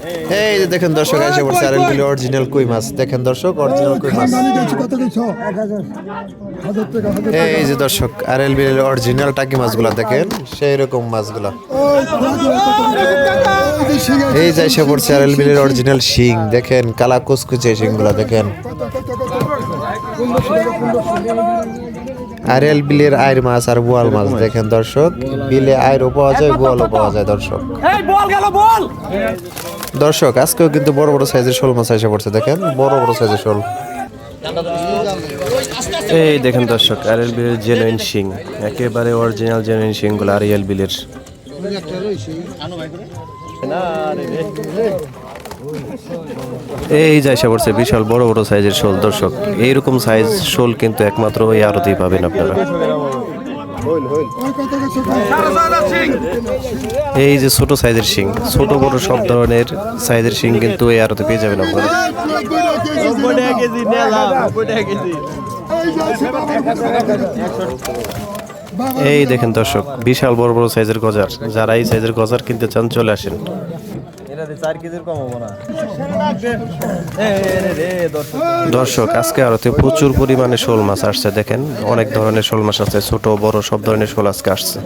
এই যে দেখেন দর্শক এসে পড়ছে আরএল বিল অরিজিনাল কই মাছ। দেখেন দর্শক অরিজিনাল কই মাছ। এই যে দর্শক আরএল বিল অরিজিনাল টাকি মাছগুলা দেখেন, সেই রকম মাছগুলা। এই যে এসে পড়ছে আরএল বিলের অরিজিনাল শিং। দেখেন কালা কুচকুচে শিংগুলা দেখেন। আরএল বিলের আইর মাছ আর বোয়াল মাছ দেখেন দর্শক। বিলে আইরও পাওয়া যায়, বোয়ালও পাওয়া যায় দর্শক। দর্শক আজকেও কিন্তু বড় বড় সাইজের শোল মাছ এসে পড়ছে। দেখেন বড় বড় সাইজের শোল। এই দেখেন দর্শক আরএল বিলের জেনুইন শিং, একেবারে অরিজিনাল জেনুইন শিংগুলো আরএল বিলের। এই যে এসে পড়ছে বিশাল বড় বড় সাইজের শোল দর্শক। এইরকম সাইজ শোল কিন্তু একমাত্র ওই আড়তেই পাবেন আপনারা। এই যে ছোট সাইজের শিং, ছোট বড় সব ধরনের সাইজের শিং কিন্তু এই আড়তে পেয়ে যাবেন আপনারা। এই দেখেন দর্শক বিশাল বড় বড় সাইজের গজার। যারা এই সাইজের গজার কিনতে চান চলে আসেন। দর্শক আজকে আরতে প্রচুর পরিমাণে শোল মাছ আসছে। দেখেন অনেক ধরনের শোল মাছ আছে, ছোট বড় সব ধরনের শোল আজকে আসছে।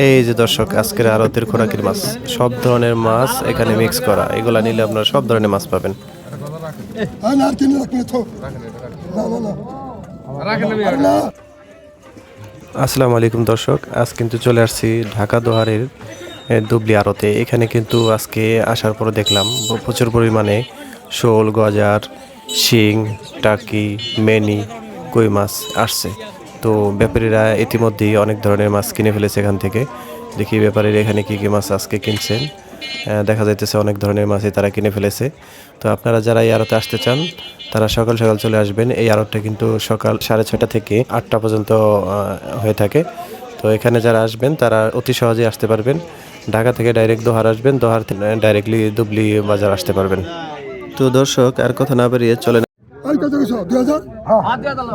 এই যে দর্শক আজকের আরতের খোরাকির মাছ, সব ধরনের মাছ এখানে মিক্স করা। এগুলা নিলে আপনারা সব ধরনের মাছ পাবেন। আসসালামু আলাইকুম দর্শক, আজ কিন্তু চলে আসছি ঢাকা দোহারের দুবলি আড়তে। এখানে কিন্তু আজকে আসার পরে দেখলাম প্রচুর পরিমাণে শোল, গজার, শিং, টাকি, মেনি, কই মাছ আসছে। তো ব্যাপারীরা ইতিমধ্যেই অনেক ধরনের মাছ কিনে ফেলেছে এখান থেকে। দেখি ব্যাপারীরা এখানে কী কী মাছ আজকে কিনছেন। দেখা যাইতেছে অনেক ধরনের মাছই তারা কিনে ফেলেছে। তো আপনারা যারা এই আড়তে আসতে চান তারা সকাল সকাল চলে আসবেন। এই আড়তটা কিন্তু সকাল 6:30 থেকে 8টা পর্যন্ত হয়ে থাকে। তো এখানে যারা আসবেন তারা অতি সহজেই আসতে পারবেন। ঢাকা থেকে ডাইরেক্ট দোহার আসবেন, দোহার ডাইরেক্টলি দুবলি বাজার আসতে পারবেন। তো দর্শক আর কথা না বাড়িয়ে চলেন। কত 2000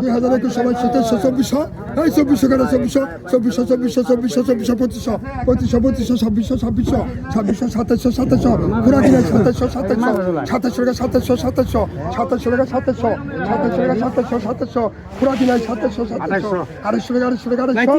2021 সবাই 2700 2400 এই 2400 কেন 2400 2400 2400 2500 2500 2500 2600 2600 2700 2700 পুরা কিনা 2700 2700 2700 2700 2700 2700 পুরা কিনা 2700 2700 250 টাকা 3000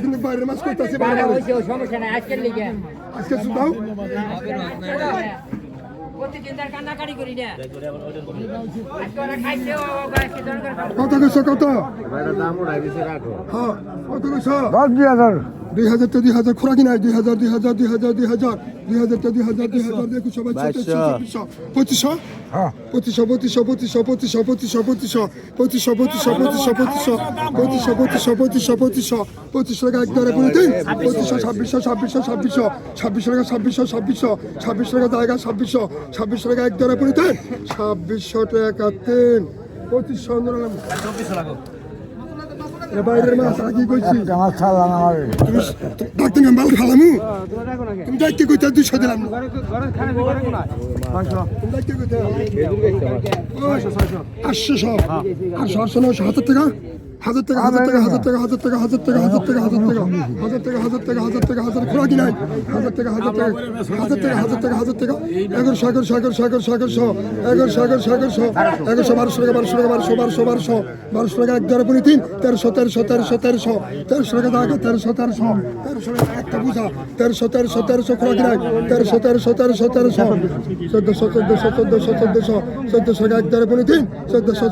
কিন্তু বাইরের মাছ করতেছে সমস্যা নাই আজকের লিগে আজকে শুধাও কত কইছো কত হ্যাঁ কত কইছো 2000 তো 2000 খোরাকি নাই 2000 2000 2000 2000 2000 তো 2000 2000 দেখো সবাই 2500 2500 হ্যাঁ 2500 2500 2500 2500 টাকা এক ধরে বলে দিন 2500 2600 টাকা জায়গা 2600 টাকা এক ধরে বলে দিন 2600 টাকা 2500 টাকা বাইরের মাছ আগে কইছি আমার ছাড়লাম আমার তুমি ডাক্তার নাম্বার খালামু তুমি ডাক্তার কইতা 200 দিলাম ঘরে খানে ঘরে কোনা 500 তুমি ডাক্তার কইতা 800 800 টাকা 1000 টাকা 1000 টাকা 1000 টাকা 1000 টাকা 1000 টাকা 1000 টাকা 1000 টাকা 1000 টাকা 1000 টাকা 1000 টাকা 1000 খোলা কি নাই 1000 টাকা 1000 টাকা 1000 টাকা 1000 টাকা 1000 টাকা 1100 টাকা এক ধরে পড়ি 3 1300 টাকা দাগা 1300 একটা বুঝা 1300 খোলা কি নাই 1400 এক ধরে পড়ি 3 1400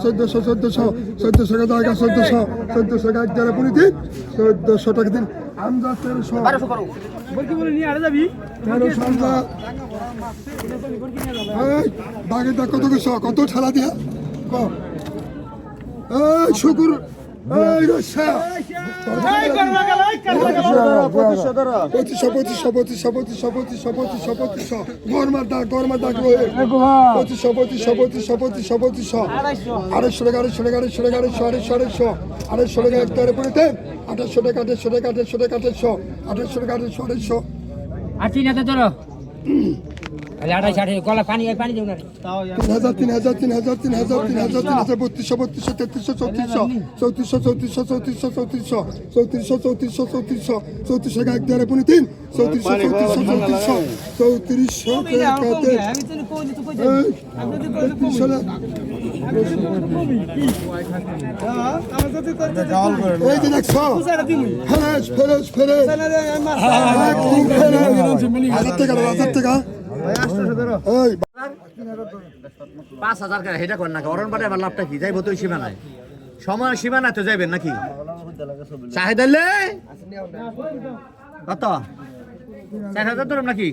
টাকা দাগা 1400 টাকা এক ধরে পড়ি 3 1400 টাকা দিন আমরা 1300 1200 করো বল কি বলে নিয়ে আরে যাবি 1300 আল্লাহ এই বাগের দা কত কইছ কত ঠেলা দিয়া ক এই শুকুর এই রসা এই করবা গেল এই করবা গেল 2500 গরমার দা রয়ে 2500 আড়াইশো টাকা একটারে পড়ে দেন 2800 টাকা 2800 আছি না তো ধরো আরে আড়াই সাড়ে গলা পানি দেব না 5,000 করে হেটা কর না অরণ বাড়ে আবার লাভটা কি যাইব তো সীমা নাই সময় সীমা নাই তো যাইবেন নাকি চাহিদালে কত 4,000 ধরুন নাকি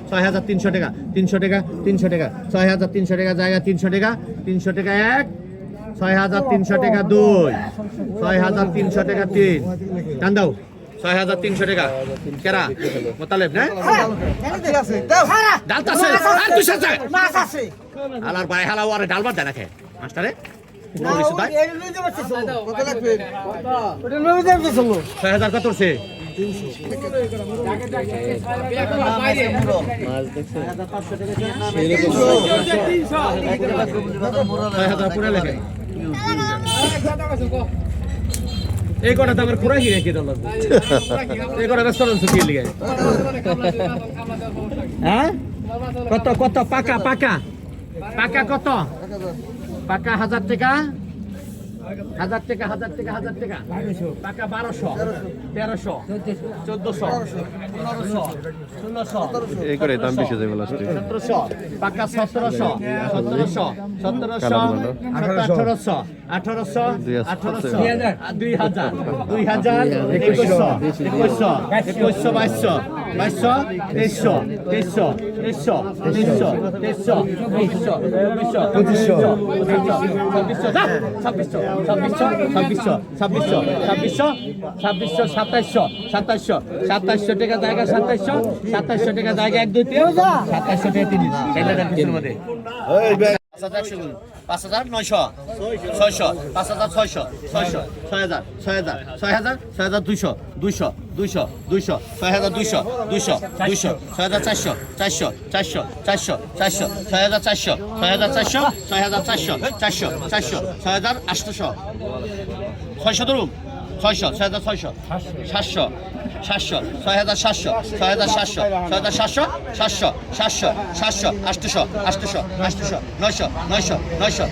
6,300 টাকা 300 টাকা 6,300 টাকা জায়গা 300 টাকা 300 টাকা 1 6,300 টাকা 2 6,300 টাকা 3 টান দাও 6,300 টাকা কেরা মোতালেব না ডালতাছে আর 200 টাকা মাছ আছে আলার ভাই হালা ওরে ডালবার দেয় নাকি মাস্টারে পুরো কিছু দাই কত লাগবে ওটা নবী দেব দিছিল 6,000 কত হচ্ছে 6,000 পুরা লেখে এই কটা তো আমার পুরা কি রেখে দিল এই কটা রেস্টুরেন্ট ছুটি লিগে হ্যাঁ কত কত পাকা পাকা পাকা কত পাকা 1,000 টাকা 1,000 টাকা 1,000 টাকা 1,000 টাকা পাকা 1200 1300 1400 1500 1600 এই করে দাম বেশি যাবে লাস্টে 1700 পাকা 1700 1800 1800 2000 2100 2200 2700 টাকা জায়গা 2700 টাকা জায়গা 1 2 3 2700 টাকা 3 এলা দেন কিছুর মধ্যে 5,900 600 5,600 600 6,000 6,000 6,200 200 6,200 200 6,400 400 6,400 6,800 6,000 ধরুন 600 6,600 700 6,700 6,700 800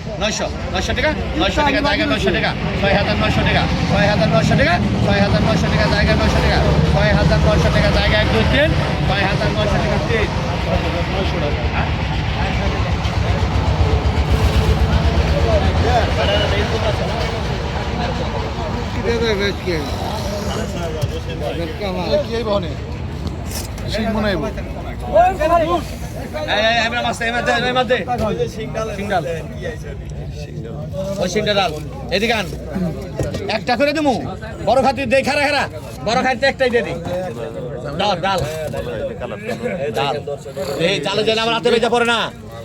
900 টাকা 900 টাকা জায়গা 900 টাকা 6,900 টাকা 6,900 টাকা 6,900 টাকা জায়গা 900 টাকা 6,900 টাকা জায়গা 1 2 3 6,900 টাকা 3 একটা করে দেবো বড় খাতির দেই খারা খারা বড় খাতির একটাই দিয়ে দিই ডাল ডাল ডাল এই চালে যেন আমার হাতে বেজা পড়ে না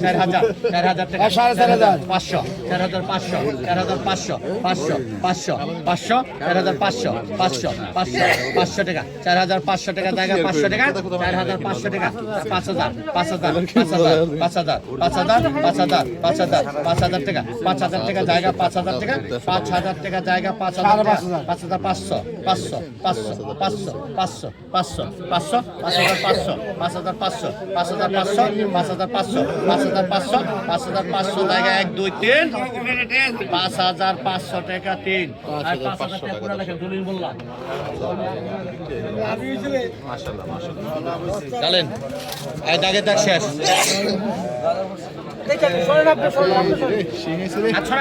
4,000 4,000 টাকা 4,500 4,500 4,500 500 500 500 4,500 500 500 500 টাকা 4,500 টাকা জায়গা 500 টাকা 4,500 টাকা 5,000 5,000 5,000 5,000 5,000 5,000 5,000 টাকা 5,000 টাকা জায়গা 5,000 টাকা 5,000 টাকা জায়গা 5,000 টাকা 5,500 500 500 500 500 500 500 5,500 5,500 5,500 5,500 5,500 5,500 জায়গা 1 2 3 5,500 টাকা 3 আর 5,000 টাকা পুরো লেখেন দলিল বললাম চলেন এই দাগে দাগ শেষ আচ্ছা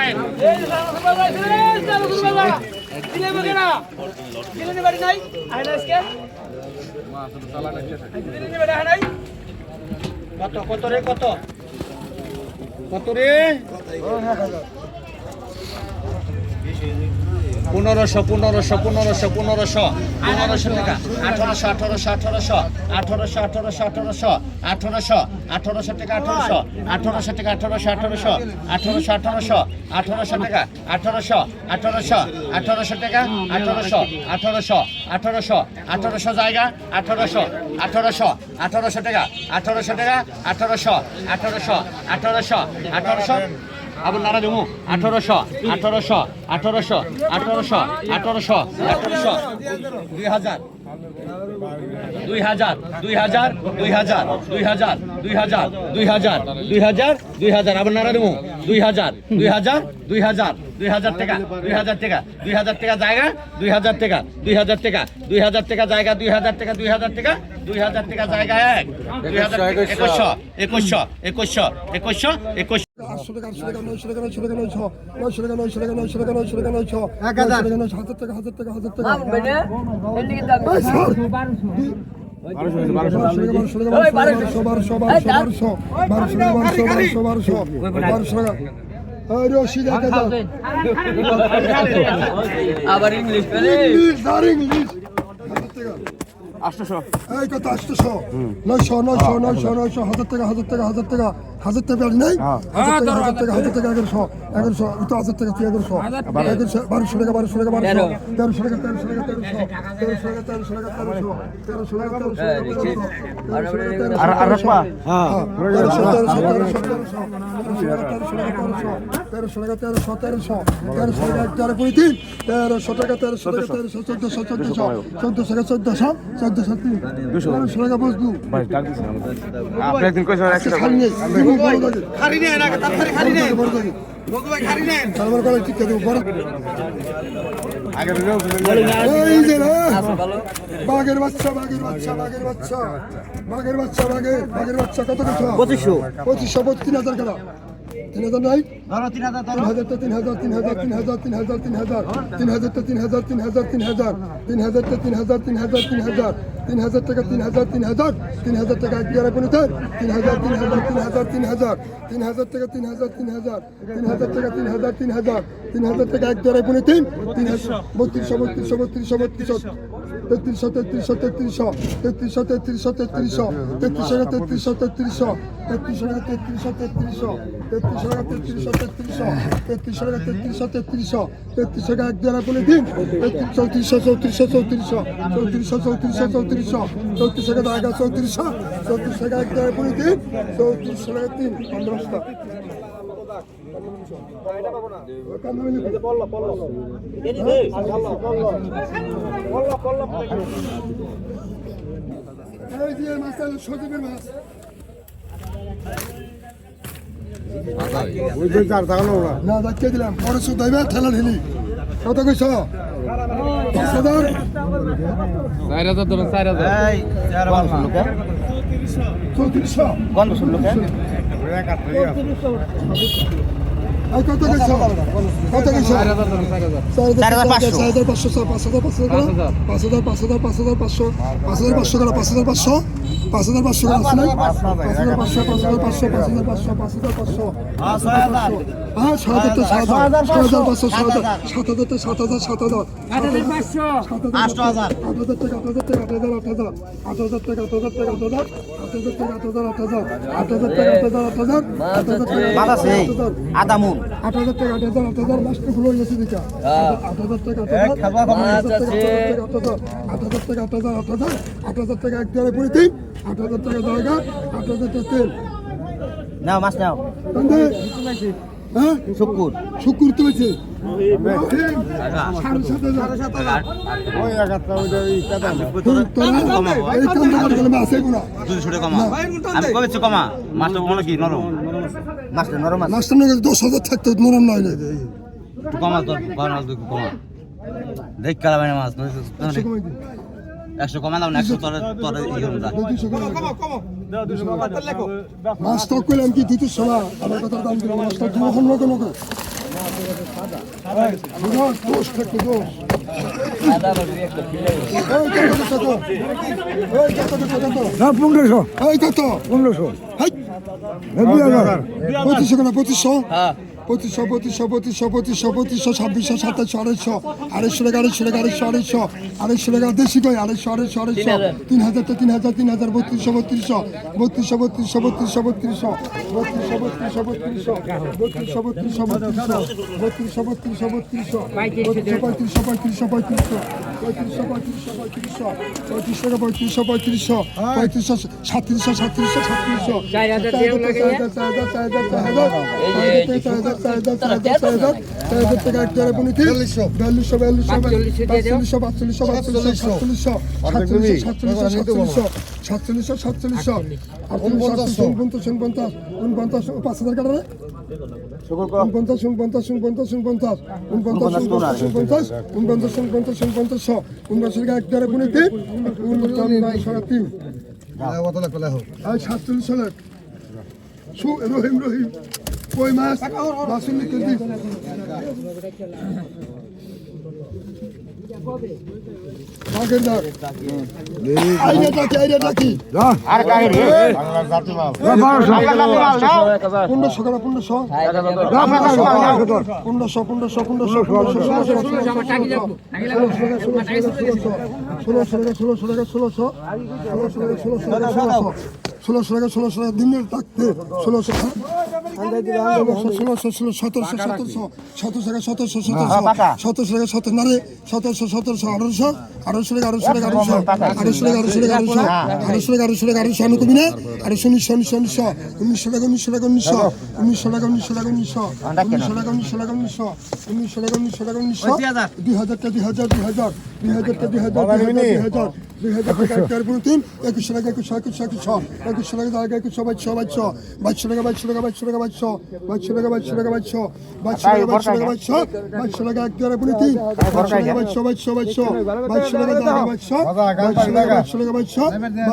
কত কত রে কত কত রে 1500 1500 1500 1500 1500 টাকা 1800 1800 1800 1800 1800 1800 টাকা 1800 1800 টাকা 1800 1800 1800 1800 টাকা 1800 1800 1800 টাকা 1800 1800 1800 1800 জায়গা 1800 1800 1800 টাকা 1800 টাকা 1800 1800 1800 1800 আবার নারা দেবো 1800 1800 1800 1800 1800 1800 2000 2000 2000 2000 2000 2000 2000 2000 2000 আবার নারা দেবো 2000 2000 2000 2000 টাকা 2000 টাকা 2000 টাকা জায়গা 2000 টাকা 2000 টাকা 2000 টাকা জায়গা 2000 টাকা 2000 টাকা 2000 টাকা জায়গা 1 2100 2100 2100 2100 2100 800 টাকা 800 টাকা 900 টাকা 900 টাকা 900 টাকা 900 টাকা 900 টাকা 900 টাকা 900 টাকা 900 1000 টাকা 1000 টাকা 1000 টাকা আবার ইংলিশ ইংলিশ এই কত 800 900 900 900 900 1000 টাকা 1000 টাকা 1000 টাকা 1000 টাকা নেই 1000 টাকা 1000 টাকা 1100 1100 তো 1000 টাকা 1100 1200 টাকা 1200 টাকা 1200 1300 টাকা 1300 টাকা 1300 টাকা 1300 টাকা 1300 টাকা আর রাখবা হ্যাঁ 1300 টাকা 1300 টাকা 1400 টাকা বসবু আপনি একদিন কইছেন খালি নেই না তাড়াতাড়ি খালি নেই বন্ধু ভাই খালি নেই সালমান করে ঠিক করে বড় আগে এই যে না বাঘের বাচ্চা বাঘের বাচ্চা বাঘের বাচ্চা বাঘের বাচ্চা বাঘের বাচ্চা কত কিছু 2500 3000 টাকা 3000 নাই ধরো 3000 ধরো 3000 3000 3000 3000 3000 3000 3000 3000 3000 3000 3000 3000 টাকা 3000 3000 3000 টাকা 11 কোন 3000 3000 3000 3000 টাকা 3000 3000 3000 টাকা 3000 3000 3000 টাকা 11 কোন 3 3200 3200 এই যে মাছ সজীবের মাছ ওই যে চার টাকা না দেখতে দিলাম পরে সুদাইবে ঠেলা ঢেলি কত কইছ 5000 4000 ধরুন 4000 এই 3400 কোন শুনলো কেন এই কত কইছ কত কইছ 5500 হ্যাঁ 7,000 500 7,000 7,000 7,000 500 8,000 টাকা 8,000 টাকা 8,000 টাকা 8,000 টাকা লাস্ট ফুল হয়ে গেছে দিকা 8,000 টাকা 8,000 টাকা এক দেড় পড়ে তিন 8,000 টাকা জায়গা 8,000 টাকা তেল নাও মাছ নাও হ্যাঁ শুকুর শুকুর তুলেছে আমি কবে কমা মাছটা মনে কি নরম মাছটা নরম মাছ 10,000 থাকতো নরম নয় কমা তোর কমা দেখ কালা বাইনা মাছ 100 কমা দাও না 100 তোর মাছ টক করলাম কি দুটো সময় আমার কথা দাম দিল মাছটা দু হল কোনো দোষ থাকতো দোষ পঁচিশশো কেনা 2500 2500 2600 2700 আড়াইশো টাকা দেশি কই 250 3,000 3,000 3200 রহিম কই মাছ বাসন লিখে দিই আগের দাগ আইরে ডাকি আর কাহে রে বাংলা জাতি মাল নাও 1500 টাকা 1500 1600 দিনের থাকতে 1600 নারে 1800 কবি না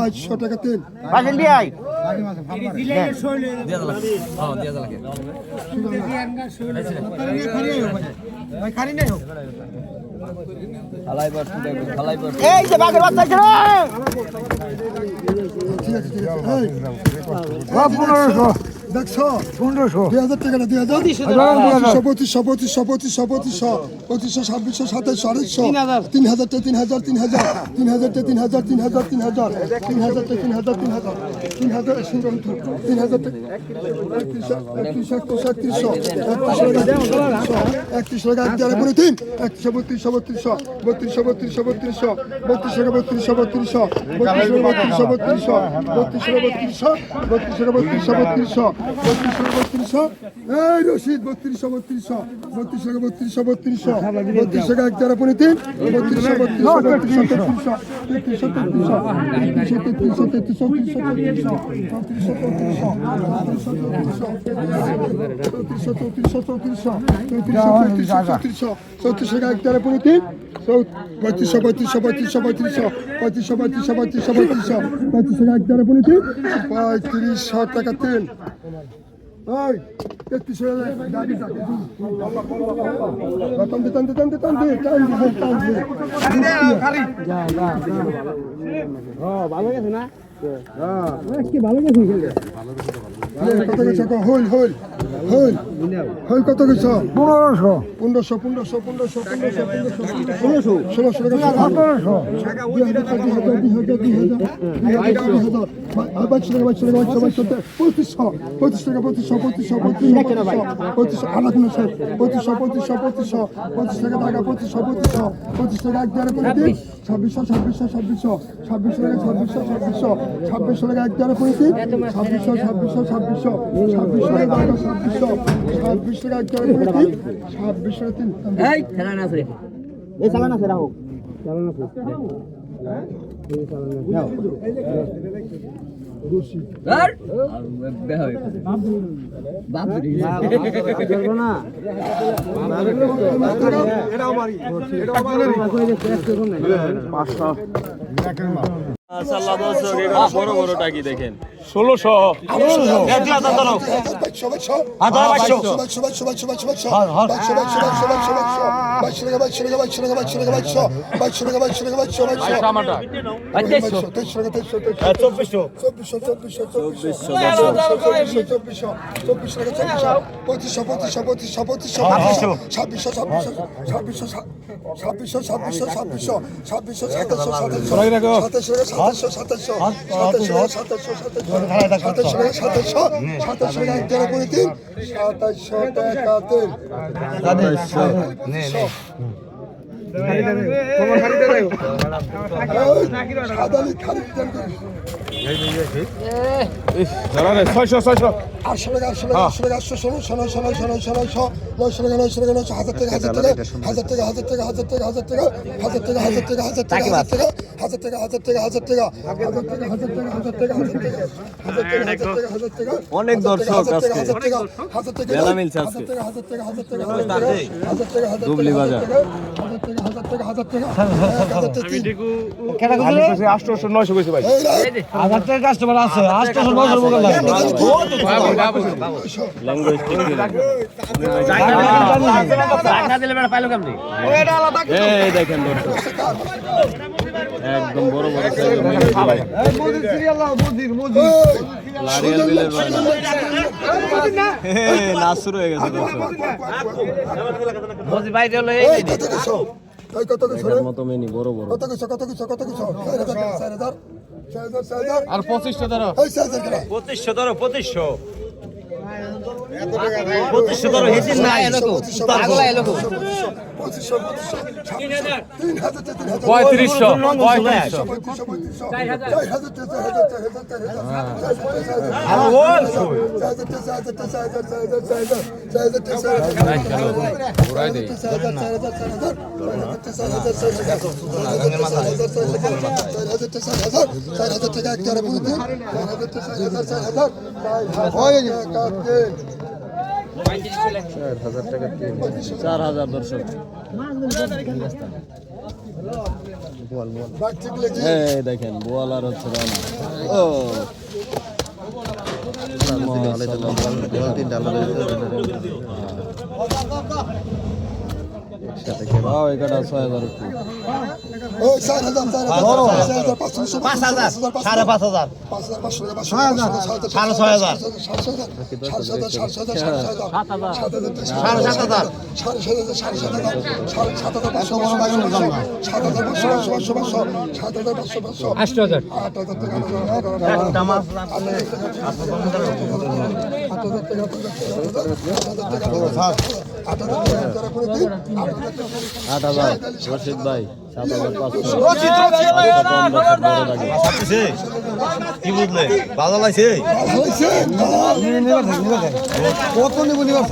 1900 টাকা তেল বাজেন বিয়াই এই যে বাঘের বাচ্চা আছে ঠিক আছে দেখছো 1500 2000 টাকা না 2000 2500 2600 এই রশিদ 3200 টাকা এক জায়গা পড়ে তিন 3500 টাকা তেল ওই 3300 গাড়ি থাকে টানতে ভালো গেছে না কি ভালো গেছে হইল হই হই কত কইছ 1500 1500 1600 টাকা 26 এই খেলা না আছে এই চালান আছে রাখো আর বেহাই বাপ দিই না অনেক দর্শক আজকে মেলা মিলছে আজকে দুবলি বাজার কাস্টমার আছে 800 900 বলে ল্যাঙ্গুয়েজ ঠিক না দিলে বেটা পাইলো কেমনে এই দেখেন দর্শক একদম বড় বড় সাইজের মিলে ভাই লারিয়াল বিলের বায়না নাচ শুরু হয়ে গেছে দর্শক মজি ভাই দিলো এই এটার মতো মেনি বড় বড় আর 25 ধরো 2500 ধরো 2500 ধরো হেসিন না এলো তো পাগলা এলো তো 4000 দর্শক এই দেখেন বোয়াল আর হচ্ছে রানা ও এটা 6000 রশিদ ভাই 7500 কি বুঝলে ভালো লাগছে কত নিব নিবার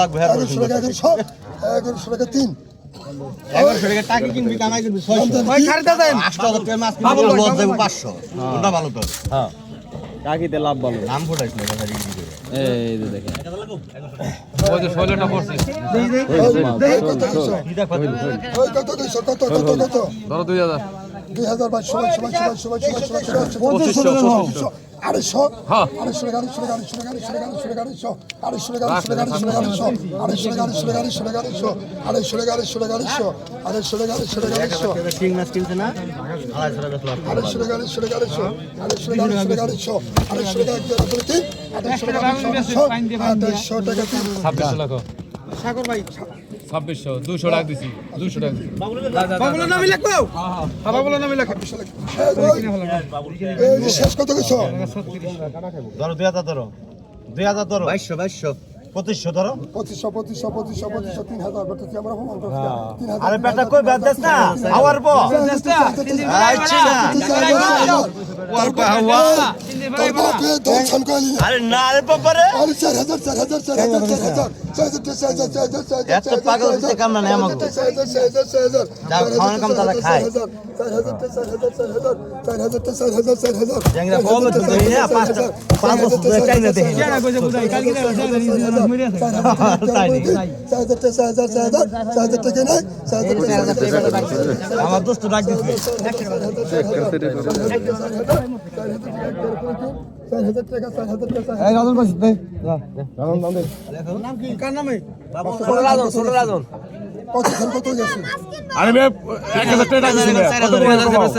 লাগবে 500 ভালো তো হ্যাঁ কাকিতে লাভ ভালো নাম ফোটাইছ না এই যে দেখেন ওই যে 16টা পড়ছে কত ধরো 2000 2000 বাইশ সবাই সবাই সবাই সবাই সবাই সবাই সবাই 2500 টাকা নাও। 250 250 250 তিন মাস কিনছে না 250 টাকা বেচলো। 200 টাকা দিছি 200 টাকা দিছি শেষ কত কিছু ধরো 2000 ধরো 2000 ধরো 2200 2500 ধরো 2500 3000 বলতেছি আমরা প্রমাণ করছি 3000 আরে বেটা কই বাদ দেস না আওয়ার বো আচ্ছা ওর বাবা আরে না রে বাবা রে এত পাগল হচ্ছে কাম না আমাকে যাও খাওয়ার কাম তারা খায় জাংরা কম তো দেই না 5 বছর চাই না দেই আমার দোস্ত ডাক দিছে এই রাজন পাইছিস দে কত গেছে আরে ভাই 1000 টাকা দিছি না কত করে কমাও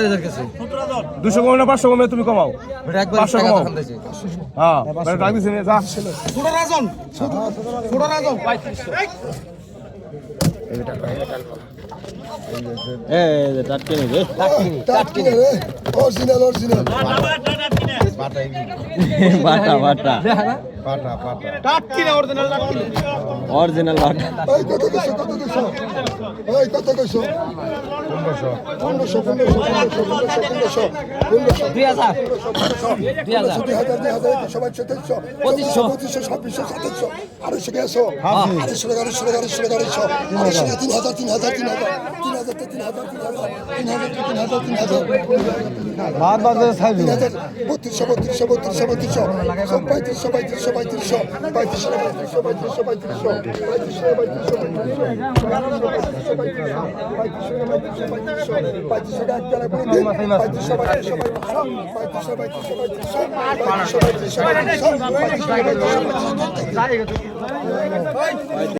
200 কমে না 500 কমে তুমি কমাও 500 কমাও হ্যাঁ বেটা টাকা দিছি না যা অরিজিনাল অরিজিনাল বাটা এই কত কইছো এই কত কইছো 1500 সবাই 2700 2500 2600 2700 আড়াইশো গেছো আড়াইশো তিন হাজার বাদ বাদ ছাইবি 3200 3500